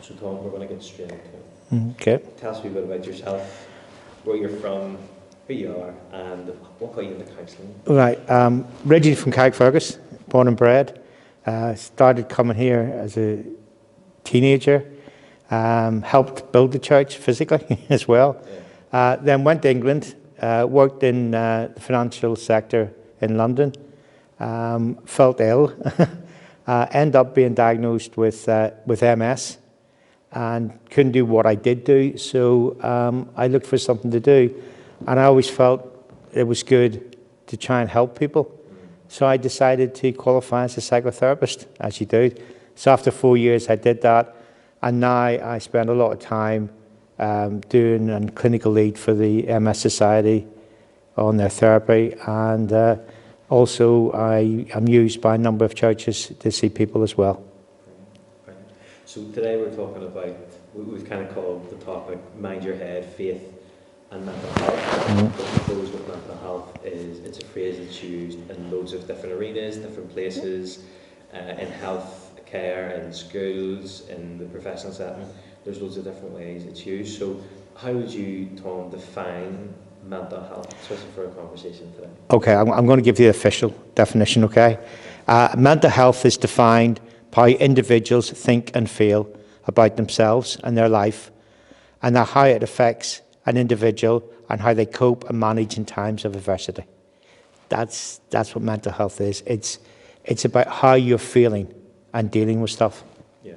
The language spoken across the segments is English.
So Tom, we're going to get straight into it. Okay. Tell us a wee bit about yourself, where you're from, who you are, and what got you into counselling. Right. Originally from Carrick, born and bred. Started coming here as a teenager. Helped build the church physically as well. Yeah. Then went to England. Worked in the financial sector in London. Felt ill. Ended up being diagnosed with MS. And couldn't do what I did do, so I looked for something to do. And I always felt it was good to try and help people. So I decided to qualify as a psychotherapist, as you do. So after 4 years I did that, and now I spend a lot of time doing a clinical lead for the MS Society on their therapy, and also I am used by a number of churches to see people as well. So today we're talking about, we've kind of called the topic Mind Your Head, Faith and Mental Health. What we propose with mental health is it's a phrase that's used in loads of different arenas, different places, in health care, in schools, in the professional setting. There's loads of different ways it's used. So how would you, Tom, define mental health, especially for a conversation today? Okay, I'm going to give you the official definition, okay? Mental health is defined by how individuals think and feel about themselves and their life, and how it affects an individual and how they cope and manage in times of adversity. That's what mental health is. It's about how you're feeling and dealing with stuff. Yeah.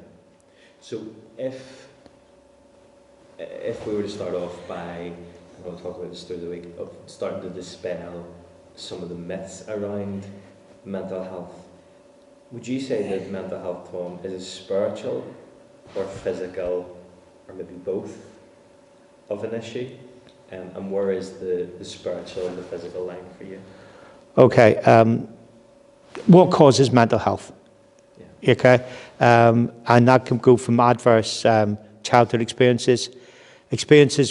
So if we were to start off by, I'm going to talk about this through the week, of starting to dispel some of the myths around mental health, would you say that mental health, Tom, is a spiritual or physical, or maybe both, of an issue? And where is the spiritual and the physical line for you? Okay. What causes mental health? Yeah. Okay. And that can go from adverse childhood experiences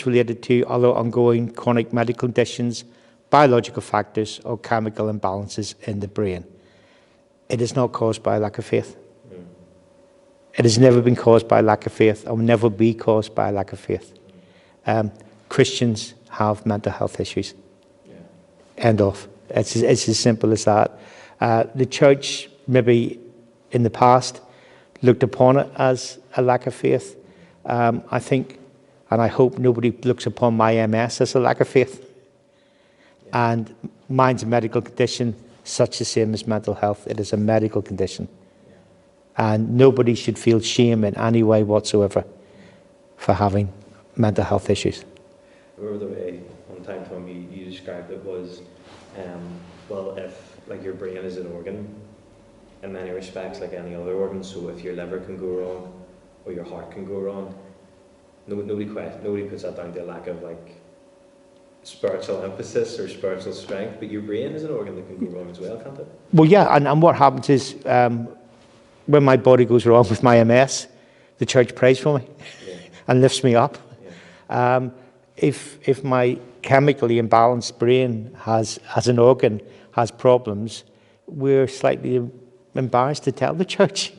related to other ongoing chronic medical conditions, biological factors, or chemical imbalances in the brain. It is not caused by a lack of faith. It has never been caused by a lack of faith, and will never be caused by a lack of faith. Christians have mental health issues. Yeah. End of. It's as simple as that. The church, maybe in the past, looked upon it as a lack of faith. I think, and I hope nobody looks upon my MS as a lack of faith. Yeah. And mine's a medical condition, such the same as mental health. It is a medical condition. Yeah. And nobody should feel shame in any way whatsoever for having mental health issues. I remember the way, one time, Tom, you described it was, well, if, like, your brain is an organ, in many respects, like any other organ, so if your liver can go wrong, or your heart can go wrong, nobody puts that down to a lack of, like, spiritual emphasis or spiritual strength, but your brain is an organ that can go wrong as well, can't it? Well, yeah, and what happens is, when my body goes wrong with my MS, the church prays for me. Yeah. And lifts me up. Yeah. If my chemically imbalanced brain has an organ, has problems, we're slightly embarrassed to tell the church.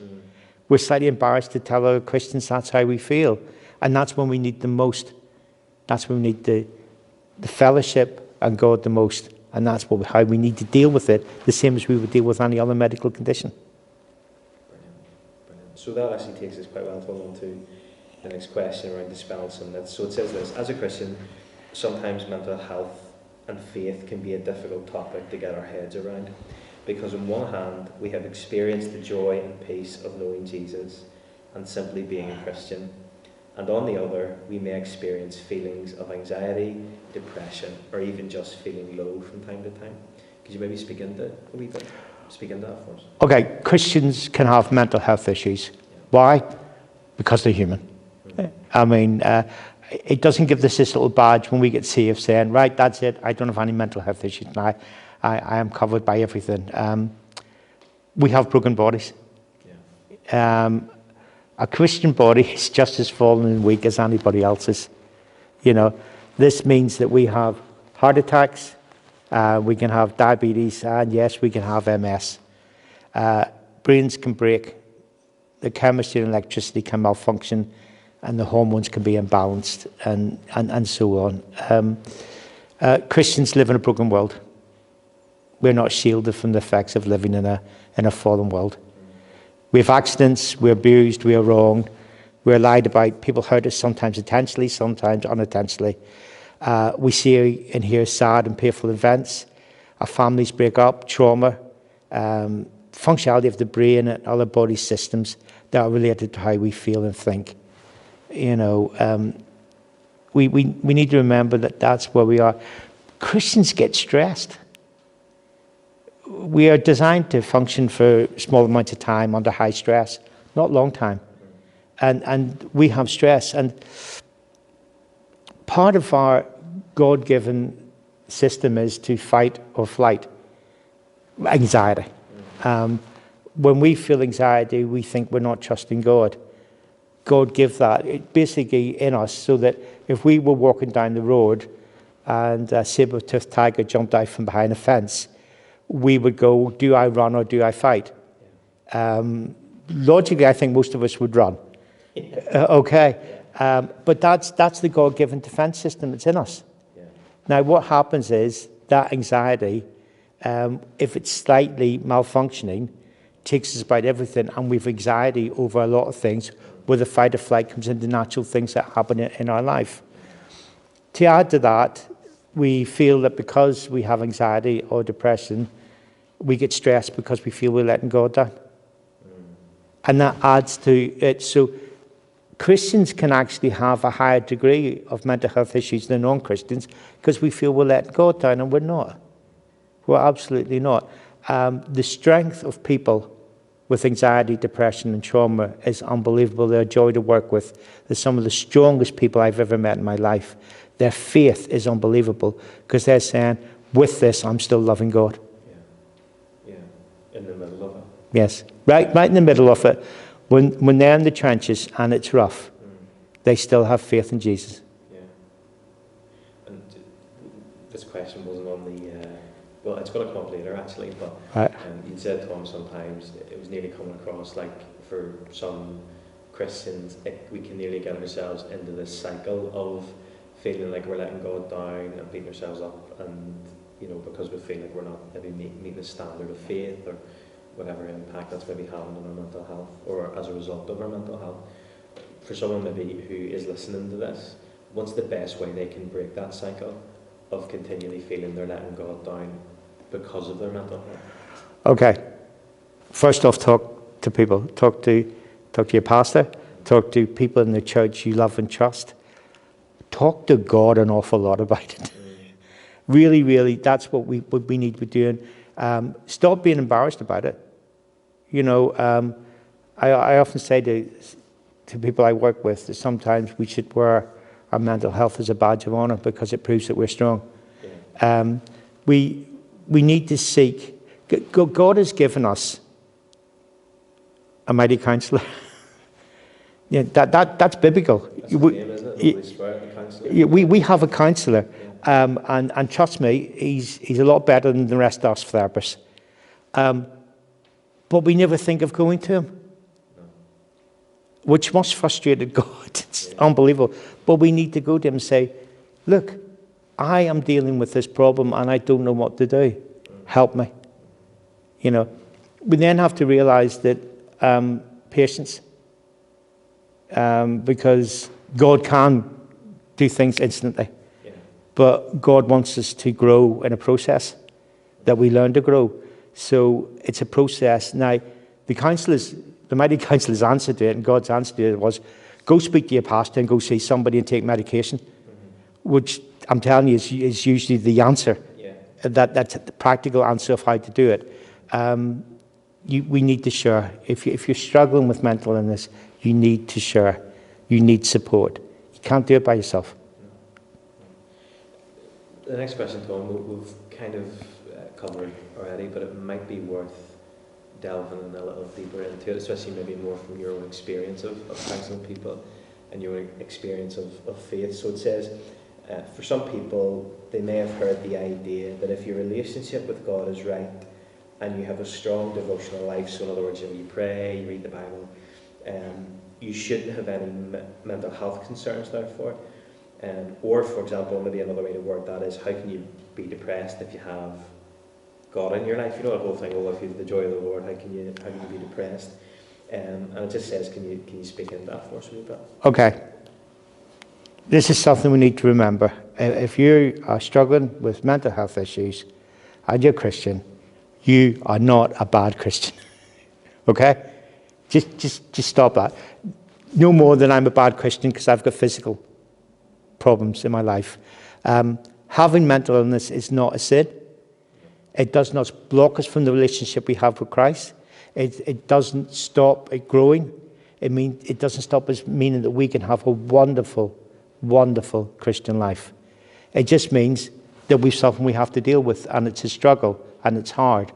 We're slightly embarrassed to tell other Christians that's how we feel. And that's when we need the most. That's when we need the fellowship and God the most. And that's how we need to deal with it, the same as we would deal with any other medical condition. Brilliant. So that actually takes us quite well on to the next question around dispelling some myths. So it says this: as a Christian, sometimes mental health and faith can be a difficult topic to get our heads around, because on one hand we have experienced the joy and peace of knowing Jesus and simply being a Christian, and on the other we may experience feelings of anxiety, depression, or even just feeling low from time to time. Could you maybe speak into that for us? Okay, Christians can have mental health issues. Yeah. Why? Because they're human. I mean, it doesn't give us this little badge when we get saved saying, right, that's it, I don't have any mental health issues now. I am covered by everything. We have broken bodies. Yeah. A Christian body is just as fallen and weak as anybody else's. You know, this means that we have heart attacks, we can have diabetes, and yes, we can have MS. Brains can break. the chemistry and electricity can malfunction, and the hormones can be imbalanced, and so on. Christians live in a broken world. We're not shielded from the effects of living in a fallen world. We have accidents, we're abused, we are wronged, we're lied about, people hurt us sometimes intentionally, sometimes unintentionally. We see and hear sad and painful events. Our families break up, trauma, functionality of the brain and other body systems that are related to how we feel and think. You know, we need to remember that that's where we are. Christians get stressed. We are designed to function for small amounts of time under high stress, not long time. And we have stress. And part of our God-given system is to fight or flight. Anxiety. When we feel anxiety, we think we're not trusting God. God give that basically in us, so that if we were walking down the road and a saber-toothed tiger jumped out from behind a fence, we would go, do I run or do I fight? Logically, I think most of us would run. Okay. But that's the God-given defense system that's in us. Now, what happens is that anxiety, if it's slightly malfunctioning, takes us about everything, and we've anxiety over a lot of things, where the fight or flight comes into natural things that happen in our life. To add to that, we feel that because we have anxiety or depression, we get stressed because we feel we're letting God down. And that adds to it. So Christians can actually have a higher degree of mental health issues than non-Christians because we feel we're letting God down, and we're not. We're absolutely not. The strength of people with anxiety, depression and trauma is unbelievable. They're a joy to work with. They're some of the strongest people I've ever met in my life. Their faith is unbelievable because they're saying, with this, I'm still loving God. Yeah. In the middle of it. Yes, right in the middle of it. When they're in the trenches and it's rough, they still have faith in Jesus. Yeah. And this question wasn't on the... well, it's going to come up later, actually, but right. You said, Tom, sometimes it was nearly coming across like for some Christians, we can nearly get ourselves into this cycle of feeling like we're letting God down and beating ourselves up, and, you know, because we feel like we're not maybe meeting the standard of faith or whatever impact that's maybe having on our mental health, or as a result of our mental health. For someone maybe who is listening to this, what's the best way they can break that cycle of continually feeling they're letting God down because of their mental health? Okay. First off, talk to people. Talk to your pastor. Talk to people in the church you love and trust. Talk to God an awful lot about it. Really, really, that's what we need to be doing. Stop being embarrassed about it. You know, I often say to people I work with that sometimes we should wear our mental health as a badge of honor because it proves that we're strong. Yeah. We need to seek. God has given us a mighty counsellor. Yeah, that's biblical. That's his name, isn't it? The Holy Spirit, the counsellor. We have a counsellor, and trust me, he's a lot better than the rest of us therapists. But we never think of going to him, which must frustrate God. It's unbelievable. But we need to go to him and say, look, I am dealing with this problem and I don't know what to do. Help me. You know, we then have to realize that patience, because God can do things instantly, but God wants us to grow in a process that we learn to grow. So it's a process. Now, the mighty counselor's answer to it, and God's answer to it was, go speak to your pastor and go see somebody and take medication, which I'm telling you is usually the answer. That's the practical answer of how to do it. We need to share. If you're struggling with mental illness, you need to share. You need support. You can't do it by yourself. The next question, Tom, we've kind of covered already, but it might be worth delving in a little deeper into it, especially maybe more from your own experience of counselling people and your experience of faith. So it says, for some people, they may have heard the idea that if your relationship with God is right and you have a strong devotional life, so in other words, you pray, you read the Bible, You shouldn't have any mental health concerns, therefore. Or, for example, maybe another way to word that is, how can you be depressed if you have God in your life? You know, the whole thing, if you have the joy of the Lord, how can you be depressed? And it just says, can you speak into that for us a little bit? Okay. This is something we need to remember. If you are struggling with mental health issues and you're a Christian, you are not a bad Christian. Okay? Just stop that. No more than I'm a bad Christian because I've got physical problems in my life. Having mental illness is not a sin. It does not block us from the relationship we have with Christ. It doesn't stop it growing. It doesn't stop us meaning that we can have a wonderful, wonderful Christian life. It just means that we've something we have to deal with, and it's a struggle, and it's hard.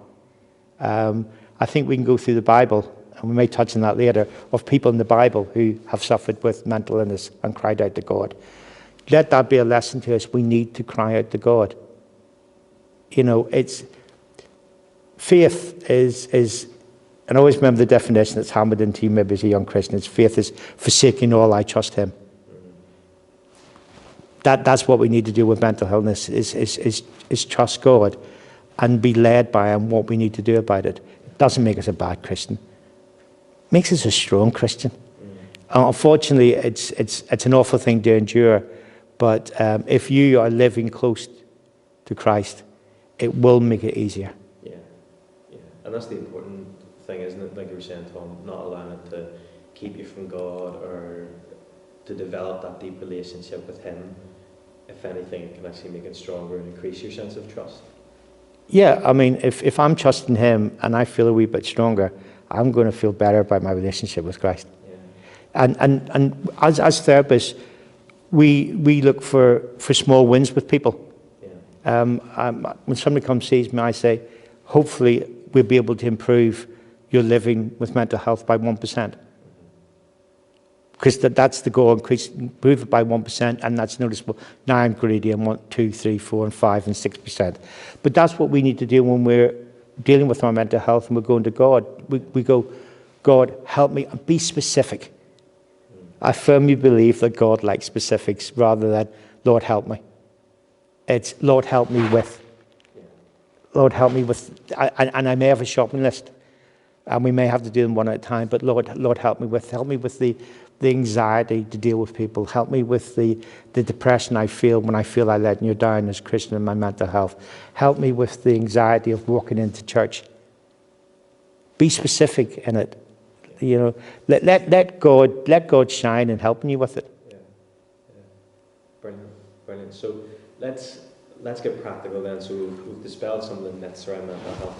I think we can go through the Bible, and we may touch on that later, of people in the Bible who have suffered with mental illness and cried out to God. Let that be a lesson to us. We need to cry out to God. You know, faith is, and I always remember the definition that's hammered into you maybe as a young Christian. It's faith is forsaking all, I trust Him. That's what we need to do with mental illness, is trust God and be led by Him what we need to do about it. It doesn't make us a bad Christian. It makes us a strong Christian. Unfortunately, it's an awful thing to endure, but if you are living close to Christ, it will make it easier. Yeah. And that's the important thing, isn't it? Like you were saying, Tom, not allowing it to keep you from God or to develop that deep relationship with Him. If anything, it can actually make it stronger and increase your sense of trust. Yeah, I mean, if I'm trusting Him and I feel a wee bit stronger, I'm going to feel better about my relationship with Christ. Yeah. And as therapists, we look for small wins with people. Yeah. When somebody comes sees me, I say, hopefully we'll be able to improve your living with mental health by 1%. Because that's the goal, improve it by 1%, and that's noticeable. Now I'm greedy and want 2, 3, 4, and 5, and 6%. But that's what we need to do when we're dealing with our mental health and we're going to God. We go, God, help me, and be specific. I firmly believe that God likes specifics rather than, Lord, help me. It's, Lord, help me with. Lord, help me with, and I may have a shopping list, and we may have to do them one at a time, but Lord, help me with the anxiety to deal with people. Help me with the depression I feel when I feel I letting you down as a Christian in my mental health. Help me with the anxiety of walking into church. Be specific in it. You know, let God shine in helping you with it. Yeah. Brilliant. So let's get practical then. So we've dispelled some of the myths around mental health,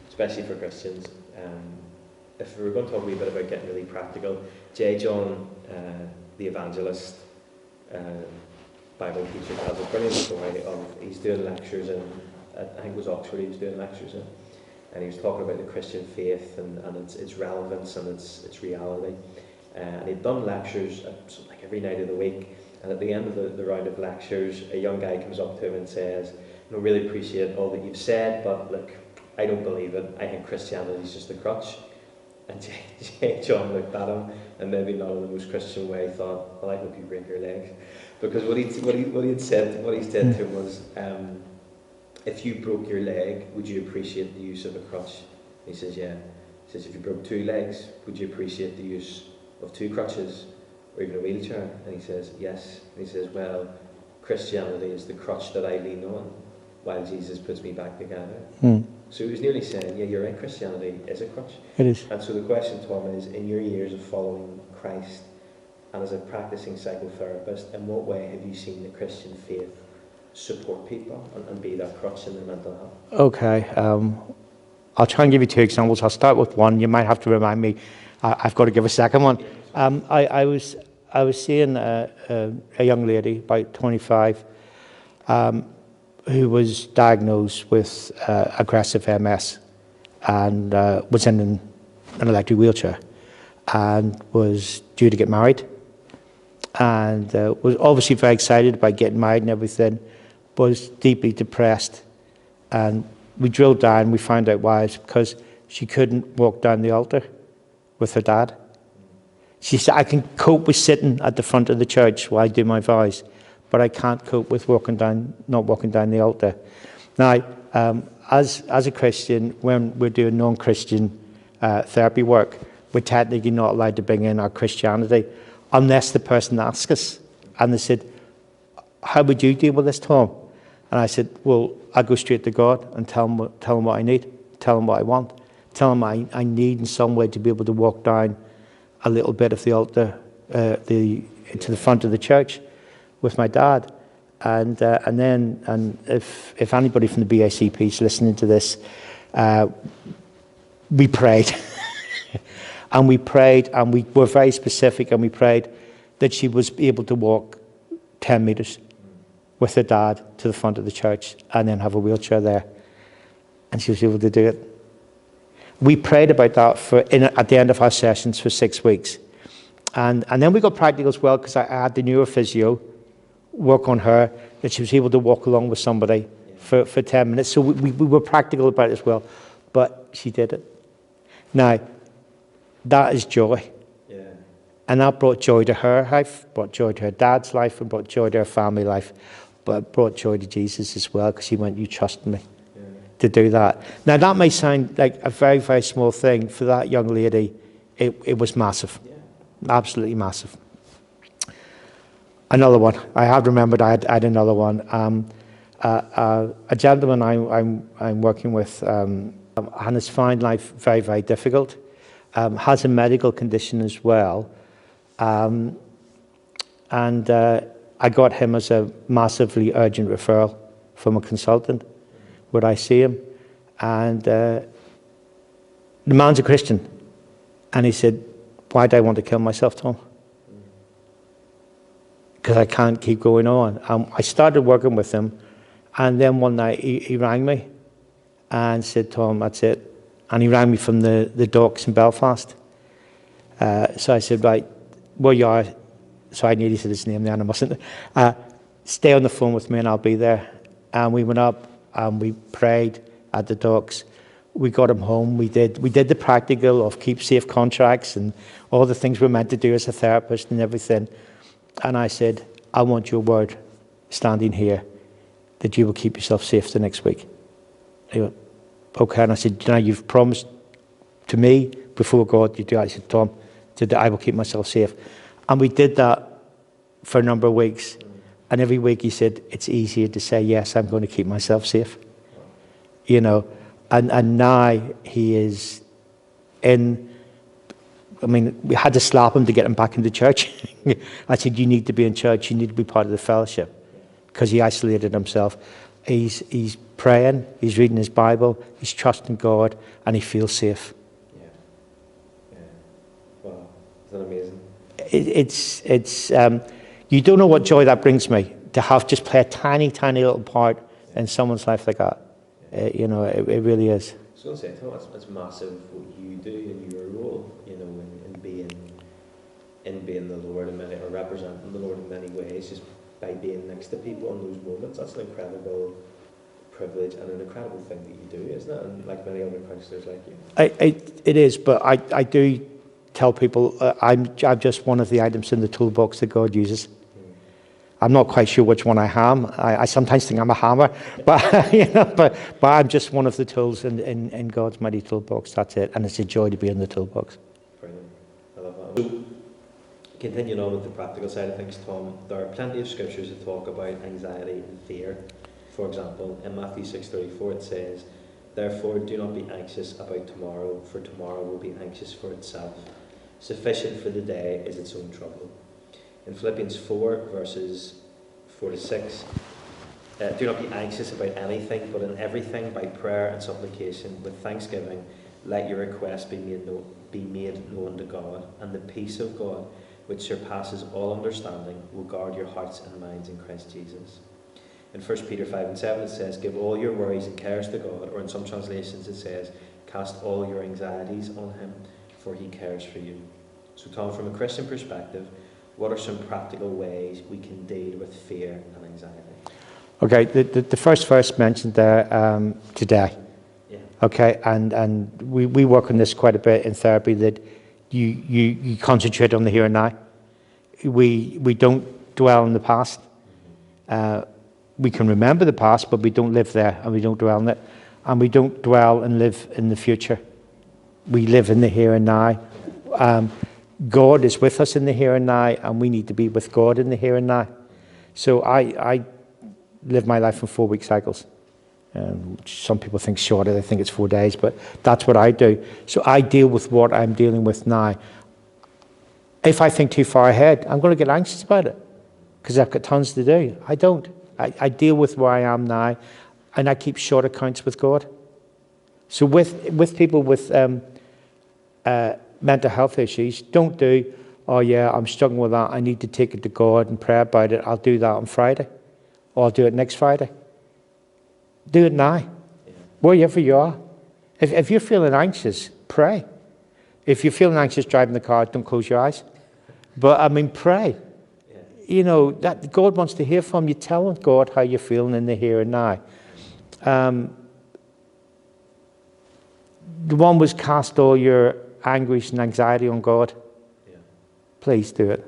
especially for Christians. If we were going to talk a wee bit about getting really practical, J. John, the evangelist, Bible teacher, tells a brilliant story of, he's doing lectures in, I think it was Oxford he was doing lectures in, and he was talking about the Christian faith and its relevance and its reality. And he'd done lectures like every night of the week, and at the end of the round of lectures, a young guy comes up to him and says, I really appreciate all that you've said, but look, I don't believe it. I think Christianity is just a crutch. And J. John looked at him, and maybe not in the most Christian way, thought, well, I hope you break your legs. Because what he said to him was, if you broke your leg, would you appreciate the use of a crutch? And he says, yeah. He says, if you broke 2 legs, would you appreciate the use of 2 crutches, or even a wheelchair? And he says, yes. And he says, well, Christianity is the crutch that I lean on, while Jesus puts me back together. So he was nearly saying, yeah, you're right, Christianity is a crutch. It is. And so the question, Tom, is, in your years of following Christ and as a practicing psychotherapist, in what way have you seen the Christian faith support people and be that crutch in their mental health? Okay. I'll try and give you 2 examples. I'll start with one. You might have to remind me. I've got to give a second one. I was seeing a young lady, about 25, who was diagnosed with aggressive MS and was in an electric wheelchair and was due to get married, and was obviously very excited about getting married and everything, was deeply depressed. And we drilled down, we found out why. It's because she couldn't walk down the altar with her dad. She said, I can cope with sitting at the front of the church while I do my vows, but I can't cope with not walking down the altar. Now, as a Christian, when we're doing non-Christian therapy work, we're technically not allowed to bring in our Christianity unless the person asks us. And they said, how would you deal with this, Tom? And I said, well, I go straight to God and tell him what I need, tell him what I want, tell him I need in some way to be able to walk down a little bit of the altar to the front of the church with my dad. And if anybody from the BACP is listening to this, we prayed. And we prayed, and we were very specific, and we prayed that she was able to walk 10 metres with her dad to the front of the church and then have a wheelchair there. And she was able to do it. We prayed about that at the end of our sessions for 6 weeks. And then we got practical as well, because I had the neurophysio work on her, that she was able to walk along with somebody for 10 minutes. So we were practical about it as well. But she did it. Now, that is joy. Yeah. And that brought joy to her life, brought joy to her dad's life, and brought joy to her family life. But it brought joy to Jesus as well, because he went, you trust me to do that. Now, that may sound like a very, very small thing. For that young lady, it was massive. Yeah. Absolutely massive. Another one. I have remembered I had another one. A gentleman I'm working with and has found life very, very difficult. Has a medical condition as well. And I got him as a massively urgent referral from a consultant. Would I see him? And the man's a Christian. And he said, why do I want to kill myself, Tom? Because I can't keep going on. I started working with him, and then one night he rang me and said, Tom, that's it. And he rang me from the docks in Belfast. So I said, right, well, you are. So I nearly said his name then, I mustn't. Stay on the phone with me and I'll be there. And we went up and we prayed at the docks. We got him home. We did the practical of keep safe contracts and all the things we're meant to do as a therapist and everything. And I said, I want your word standing here that you will keep yourself safe the next week. He went, okay. And I said, now you've promised to me before God you do. I said, Tom, I will keep myself safe. And we did that for a number of weeks. And every week he said, it's easier to say, yes, I'm going to keep myself safe. You know, and now he is in, I mean, we had to slap him to get him back into church. I said, you need to be in church. You need to be part of the fellowship. Because he isolated himself. He's praying, he's reading his Bible, he's trusting God, and he feels safe. Yeah. Wow, isn't that amazing? It's you don't know what joy that brings me, to have just play a tiny, tiny little part in someone's life like that. You know, it really is. I was going to say, it's massive what you do in your role, you know, in being the Lord in many, or representing the Lord in many ways, just by being next to people in those moments. That's an incredible privilege and an incredible thing that you do, isn't it? And like many other counselors like you. It is, but I do tell people I'm just one of the items in the toolbox that God uses. I'm not quite sure which one I am. I sometimes think I'm a hammer, but you know, but I'm just one of the tools in God's mighty toolbox. That's it, and it's a joy to be in the toolbox. Brilliant, I love that. So, continuing on with the practical side of things, Tom, there are plenty of scriptures that talk about anxiety and fear. For example, in Matthew 6:34 it says, "Therefore do not be anxious about tomorrow, for tomorrow will be anxious for itself. Sufficient for the day is its own trouble." In Philippians 4, verses 4 to 6, "Do not be anxious about anything, but in everything by prayer and supplication with thanksgiving, let your requests be made known to God, and the peace of God, which surpasses all understanding, will guard your hearts and minds in Christ Jesus." In 1 Peter 5 and 7 it says, "Give all your worries and cares to God," or in some translations it says, "Cast all your anxieties on him, for he cares for you." So Tom, from a Christian perspective, what are some practical ways we can deal with fear and anxiety? Okay, the first verse mentioned there, today. Yeah. Okay, and we work on this quite a bit in therapy, that you concentrate on the here and now. We don't dwell in the past. We can remember the past, but we don't live there, and we don't dwell in it. And we don't dwell and live in the future. We live in the here and now. God is with us in the here and now, and we need to be with God in the here and now. So I live my life in 4-week cycles. Some people think shorter, they think it's 4 days, but that's what I do. So I deal with what I'm dealing with now. If I think too far ahead, I'm going to get anxious about it because I've got tons to do. I don't. I deal with where I am now, and I keep short accounts with God. So with people with mental health issues, don't do, oh yeah, I'm struggling with that, I need to take it to God and pray about it. I'll do that on Friday, or I'll do it next Friday. Do it now, wherever you are. If you're feeling anxious, pray. If you're feeling anxious driving the car, don't close your eyes. But I mean, pray. You know, that God wants to hear from you. Tell God how you're feeling in the here and now. The one was cast all your anguish and anxiety on God. Yeah. Please do it.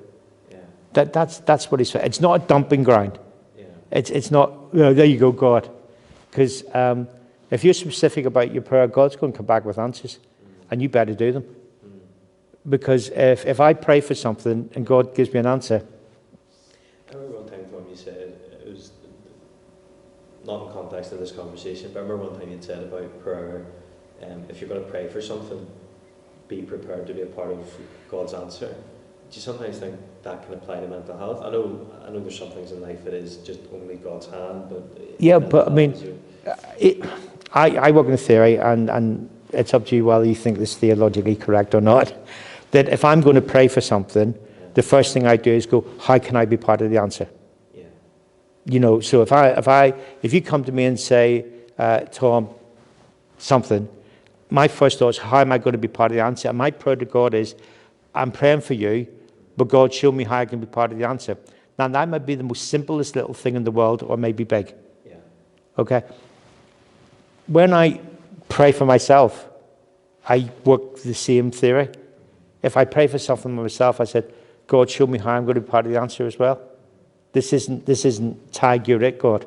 Yeah. That's what He said. It's not a dumping ground. Yeah. It's not, oh, there you go, God. Because if you're specific about your prayer, God's going to come back with answers, and you better do them. Because if I pray for something and God gives me an answer. I remember one time, Tom, you said, it was not in context of this conversation, but I remember one time you said about prayer, if you're going to pray for something, be prepared to be a part of God's answer. Do you sometimes think that can apply to mental health? I know there's some things in life that is just only God's hand, but... Yeah, but I mean, I work in a theory, and it's up to you whether you think this is theologically correct or not, that if I'm going to pray for something, the first thing I do is go, how can I be part of the answer? Yeah. You know, so if you come to me and say, Tom, something, my first thought is, how am I going to be part of the answer? And my prayer to God is, I'm praying for you, but God, show me how I can be part of the answer. Now, that might be the most simplest little thing in the world, or maybe big. Yeah. Okay? When I pray for myself, I work the same theory. If I pray for something for myself, I said, God, show me how I'm going to be part of the answer as well. This isn't tag, you're it, God.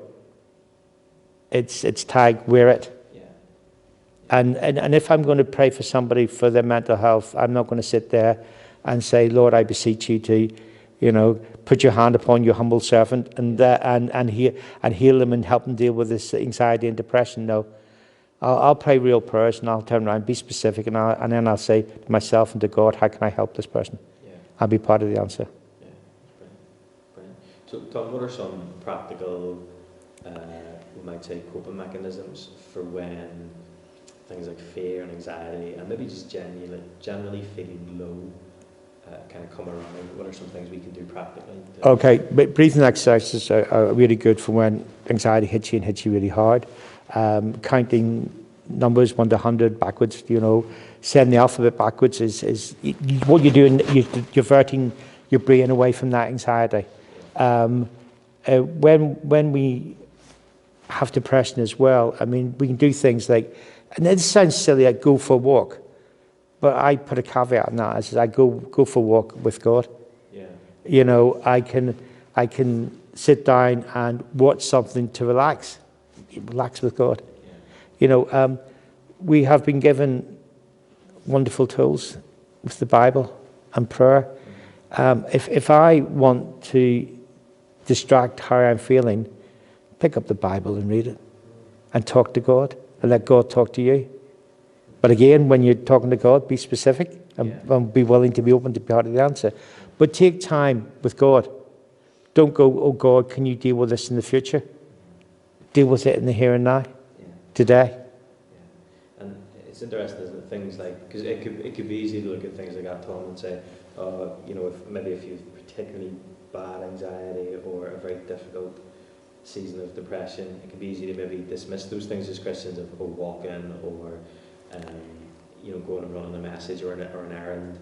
It's tag, we're it. Yeah. And if I'm going to pray for somebody for their mental health, I'm not going to sit there and say, Lord, I beseech you to, you know, put your hand upon your humble servant and heal them and help them deal with this anxiety and depression. No. I'll pray real prayers, and I'll turn around, be specific, and then I'll say to myself and to God, how can I help this person? Yeah. I'll be part of the answer. Yeah, brilliant. So, Tom, what are some practical, we might say, coping mechanisms for when things like fear and anxiety, and maybe just generally feeling low, kind of come around? What are some things we can do practically? Okay, but breathing exercises are really good for when anxiety hits you and hits you really hard. Counting numbers 1 to 100 backwards, you know, saying the alphabet backwards is what you're doing. You're diverting your brain away from that anxiety. When we have depression as well, I mean, we can do things like, and it sounds silly, like go for a walk, but I put a caveat on that. I said I go for a walk with God. Yeah. You know, I can sit down and watch something to relax with God. Yeah. You know, we have been given wonderful tools with the Bible and prayer. If I want to distract how I'm feeling, pick up the Bible and read it and talk to God and let God talk to you. But again, when you're talking to God, be specific and be willing to be open to be part of the answer. But take time with God. Don't go, oh God, can you deal with this in the future? Deal with it in the here and now, today. Yeah. And it's interesting, isn't it? Things like, because it could be easy to look at things like that, Tom, and say, you know, if you've particularly bad anxiety or a very difficult season of depression, it can be easy to maybe dismiss those things as Christians of walking or you know, going and running a message or an errand,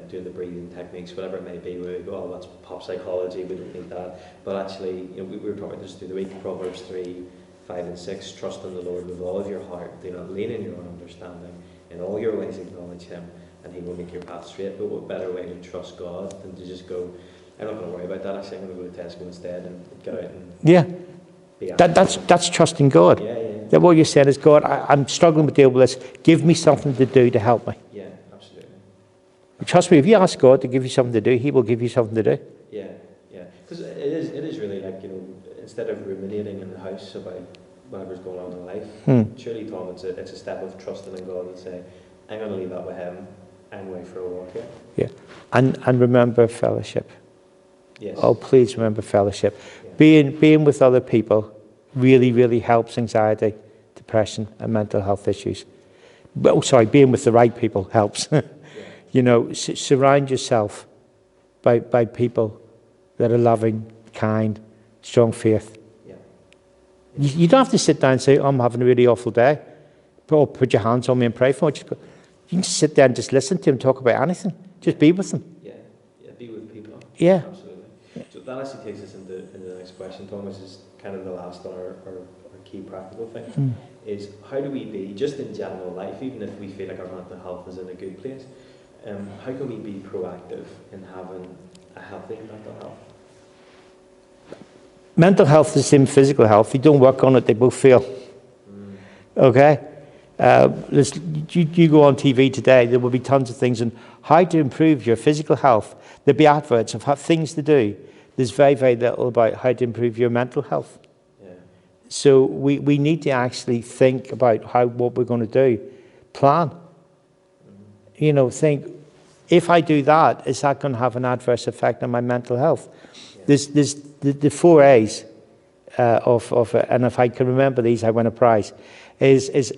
doing the breathing techniques, whatever it may be. We go, oh, that's pop psychology, we don't need that. But actually, you know, we were talking this through the week, Proverbs 3, 5 and 6, trust in the Lord with all of your heart, do not lean in your own understanding, in all your ways acknowledge Him, and He will make your path straight. But what better way to trust God than to just go, I'm not going to worry about that, actually I'm going to go to Tesco instead and get out and be That's trusting God. That what you're saying is, God, I'm struggling to deal with this. Give me something to do to help me. Yeah, absolutely. Trust me, if you ask God to give you something to do, He will give you something to do. Yeah. Because it is really like, instead of ruminating in the house about whatever's going on in life, surely, Tom, it's a step of trusting in God and say, I'm going to leave that with Him. I'm going for a walk here. Yeah. And remember fellowship. Yes. Oh, please remember fellowship. Yeah. Being with other people really, really helps anxiety, depression, and mental health issues. Being with the right people helps. Surround yourself by people that are loving, kind, strong faith. Yeah. You don't have to sit down and say, I'm having a really awful day. Or put your hands on me and pray for me. You can just sit there and just listen to them talk about anything. Just be with them. Yeah, be with people. Yeah. Absolutely. So that actually takes us into the next question, Tom, which is kind of the last on our key practical thing, is how do we be, just in general life, even if we feel like our mental health is in a good place, how can we be proactive in having a healthy mental health? Mental health is the same as physical health. If you don't work on it, they both fail. Okay? You go on TV today, there will be tons of things on how to improve your physical health. There'll be adverts of things to do. There's very, very little about how to improve your mental health. Yeah. So we need to actually think about what we're going to do. Plan. Think, if I do that, is that going to have an adverse effect on my mental health? Yeah. There's the 4 A's of it, and if I can remember these, I win a prize. Is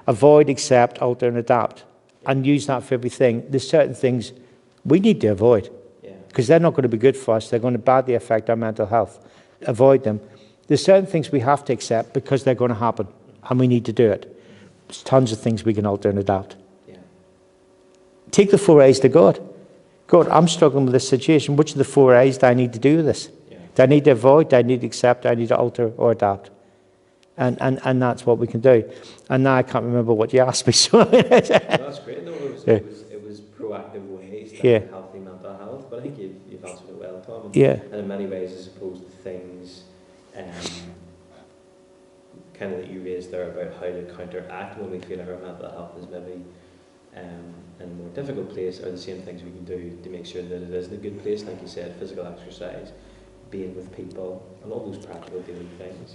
avoid, accept, alter, and adapt, and use that for everything. There's certain things we need to avoid because they're not going to be good for us. They're going to badly affect our mental health. Avoid them. There's certain things we have to accept because they're going to happen, and we need to do it. There's tons of things we can alter and adapt. Yeah. Take the 4 A's to God. God, I'm struggling with this situation. Which of the 4 A's do I need to do with this? Yeah. Do I need to avoid? Do I need to accept? Do I need to alter or adapt? And that's what we can do. And now I can't remember what you asked me. So that's great. No, it was proactive ways to have healthy mental health. But I think you've answered it well, Tom. And in many ways, I suppose the things kind of that you raised there about how to counteract when we feel like our mental health is maybe in a more difficult place are the same things we can do to make sure that it is in a good place. Like you said, physical exercise, being with people, and all those practical daily things.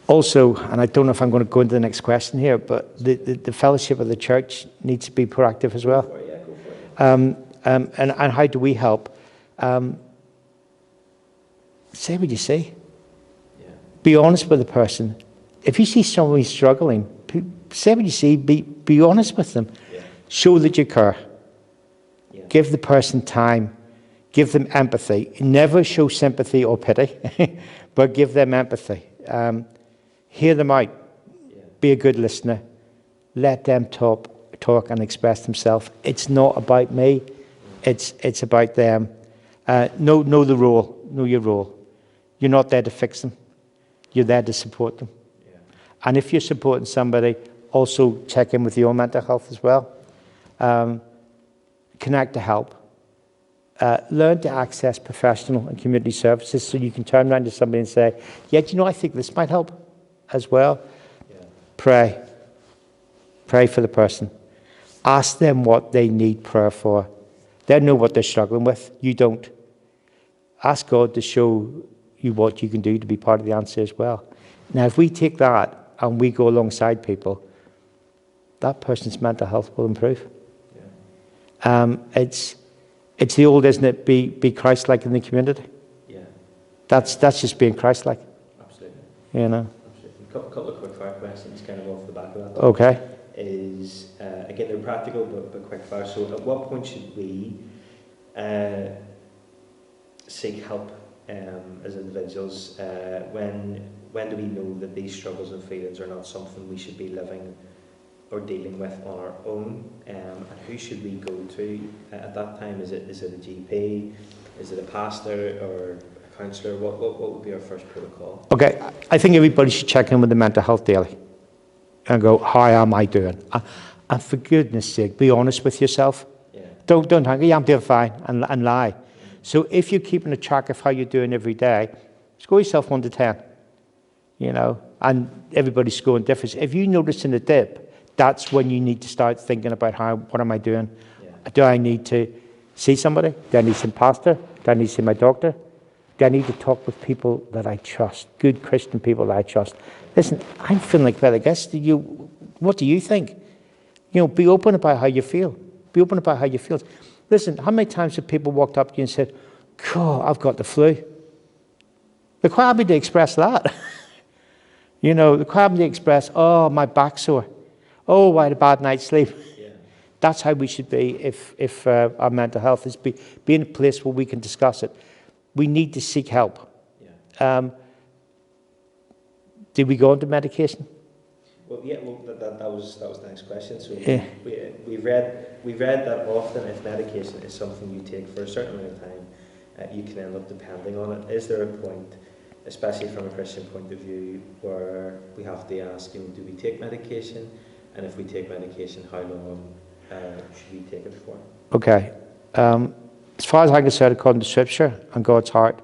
Also, and I don't know if I'm going to go into the next question here, but the fellowship of the church needs to be proactive as well. Go for it. And how do we help? Say what you see. Yeah. Be honest with the person. If you see somebody struggling, say what you see. Be honest with them. Yeah. Show that you care. Yeah. Give the person time. Give them empathy. Never show sympathy or pity, but give them empathy. Hear them out. Yeah. Be a good listener. Let them talk and express themselves. It's not about me. It's about them. Know the role. Know your role. You're not there to fix them. You're there to support them. Yeah. And if you're supporting somebody, also check in with your mental health as well. Connect to help. Learn to access professional and community services so you can turn around to somebody and say, I think this might help as well. Yeah. Pray. Pray for the person. Ask them what they need prayer for. They know what they're struggling with. You don't. Ask God to show you what you can do to be part of the answer as well. Now, if we take that and we go alongside people, that person's mental health will improve. Yeah. It's the old, isn't it? Be Christ-like in the community. Yeah. That's just being Christ-like. Absolutely. Absolutely. A couple of quick fire questions kind of off the back of that. Okay. Is again, they're practical but quick fire. So at what point should we seek help as individuals? When do we know that these struggles and feelings are not something we should be living or dealing with on our own? And who should we go to at that time? Is it a GP? Is it a pastor or a counsellor? What would be our first protocol? Okay, I think everybody should check in with the mental health daily and go, how am I doing? And for goodness sake, be honest with yourself. Yeah. Don't hang, yeah, I'm doing fine, and lie. So if you're keeping a track of how you're doing every day, score yourself 1 to 10. You know, and everybody's scoring different. If you notice in a dip, that's when you need to start thinking about what am I doing? Yeah. Do I need to see somebody? Do I need some pastor? Do I need to see my doctor? Do I need to talk with people that I trust? Good Christian people that I trust. Listen, I'm feeling like that. I guess what do you think? You know, be open about how you feel. Be open about how you feel. Listen, how many times have people walked up to you and said, God, I've got the flu? They're quite happy to express that. You know, they're quite happy to express, oh, my back's sore. Oh, I had a bad night's sleep. Yeah. That's how we should be if our mental health is be in a place where we can discuss it. We need to seek help. Yeah. Did we go into medication? Well, yeah. Well, that was the next question. So Yeah. we've read that often if medication is something you take for a certain amount of time, you can end up depending on it. Is there a point, especially from a Christian point of view, where we have to ask, you know, do we take medication? And if we take medication, how long should we take it for? Okay. As far as I'm concerned, according to Scripture and God's heart,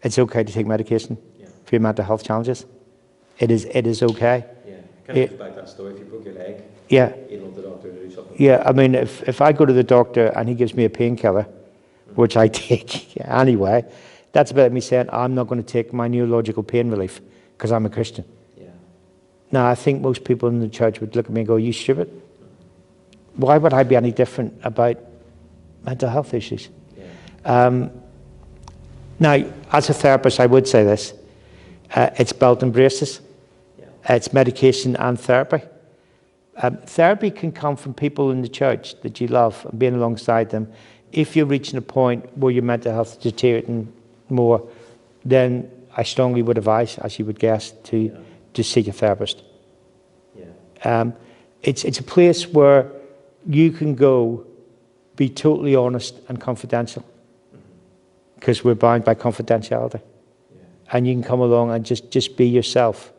it's okay to take medication for your mental health challenges. It is okay. Yeah. Kind of goes back to that story. If you broke your leg, yeah, you don't want the doctor to do something. Yeah, I mean, if I go to the doctor and he gives me a painkiller, which I take anyway, that's about me saying I'm not going to take my neurological pain relief because I'm a Christian. Yeah. Now, I think most people in the church would look at me and go, you stupid? Why would I be any different about mental health issues? Yeah. Now, as a therapist, I would say this. It's belt and braces. Yeah. It's medication and therapy. Therapy can come from people in the church that you love and being alongside them. If you're reaching a point where your mental health is deteriorating more, then I strongly would advise, as you would guess, to seek a therapist. Yeah. It's a place where you can go, be totally honest and confidential, because we're bound by confidentiality. Yeah. And you can come along and just be yourself.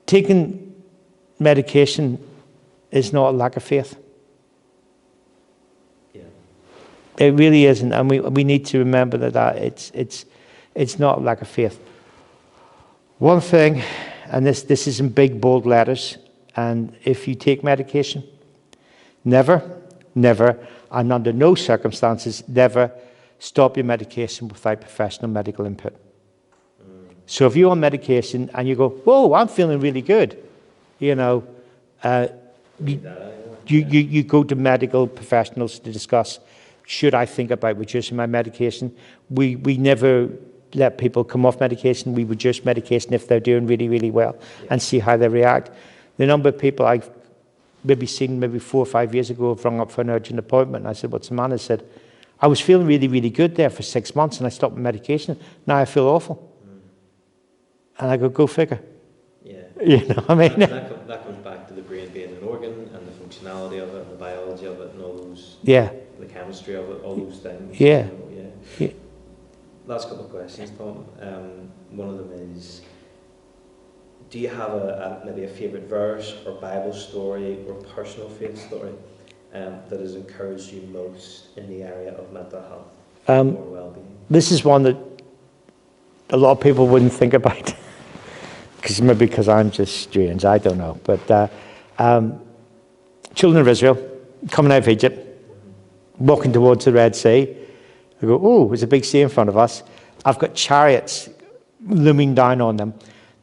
Taking medication is not a lack of faith. Yeah. It really isn't, and we need to remember that it's not a lack of faith. One thing, and this is in big bold letters, and if you take medication, never, and under no circumstances, never stop your medication without professional medical input. So if you're on medication and you go, whoa, I'm feeling really good, you know, you go to medical professionals to discuss, should I think about reducing my medication? We never let people come off medication. We reduce medication if they're doing really, really well and see how they react. The number of people I've maybe seen 4 or 5 years ago have rung up for an urgent appointment. And I said, what's the matter? I said, I was feeling really, really good there for 6 months and I stopped my medication. Now I feel awful. And I go figure. Yeah. You know what I mean? That comes back to the brain being an organ and the functionality of it and the biology of it and all those, the chemistry of it, all those things. Yeah. You know, Yeah. Last couple of questions, Tom. One of them is, do you have maybe a favourite verse or Bible story or personal faith story that has encouraged you most in the area of mental health or well-being? This is one that a lot of people wouldn't think about. Maybe because I'm just strange, I don't know. But children of Israel coming out of Egypt, walking towards the Red Sea. I go, oh, there's a big sea in front of us. I've got chariots looming down on them.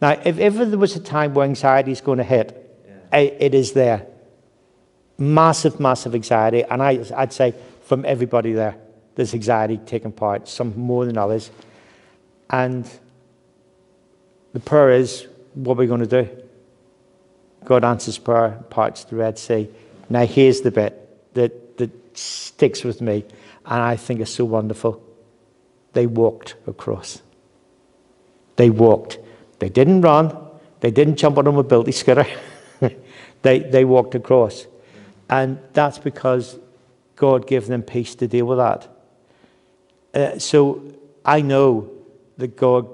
Now, if ever there was a time where anxiety is going to hit, it is there. Massive, massive anxiety. And I'd say from everybody there, there's anxiety taking part, some more than others. And the prayer is, what are we going to do? God answers prayer, parts the Red Sea. Now here's the bit that sticks with me, and I think is so wonderful. They walked across. They walked. They didn't run. They didn't jump on a mobility scooter. They walked across. And that's because God gave them peace to deal with that. So I know that God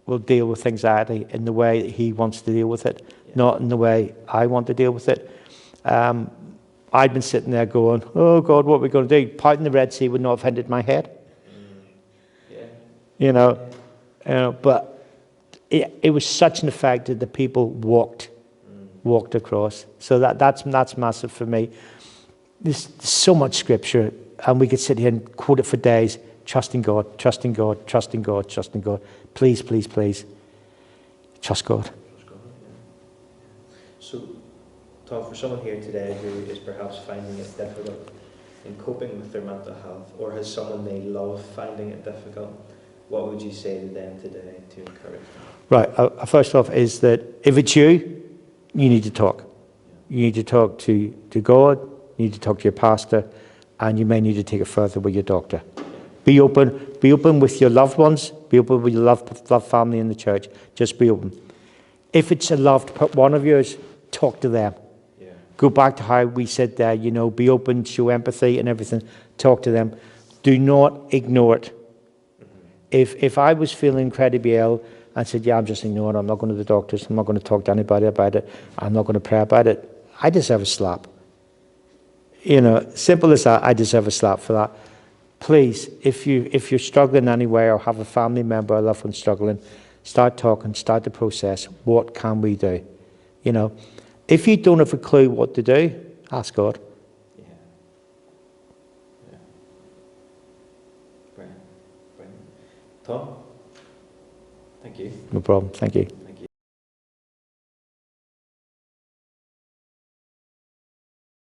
will deal with anxiety in the way that he wants to deal with it. not in the way I want to deal with it. I'd been sitting there going, oh God, what are we going to do? Parting the Red Sea would not have hindered my head. You know, but it was such an effect that the people walked across. So that's massive for me. There's so much scripture, and we could sit here and quote it for days. Trusting God, trusting God, trusting God, trusting God. Please, please, please, trust God. So, Tom, for someone here today who is perhaps finding it difficult in coping with their mental health, or has someone they love finding it difficult, what would you say to them today to encourage them? Right, first off is that if it's you need to talk. You need to talk to God, you need to talk to your pastor, and you may need to take it further with your doctor. Be open with your loved ones, be open with your loved family in the church. Just be open. If it's a loved one of yours, talk to them. Yeah. Go back to how we said there, be open, show empathy and everything. Talk to them. Do not ignore it. If I was feeling incredibly ill and said, I'm just ignoring it, I'm not going to the doctors, I'm not going to talk to anybody about it, I'm not going to pray about it, I deserve a slap. Simple as that, I deserve a slap for that. Please, if you're struggling anyway or have a family member or loved one struggling, start talking, start the process. What can we do? If you don't have a clue what to do, ask God. Yeah. Brilliant. Tom, thank you. No problem. Thank you.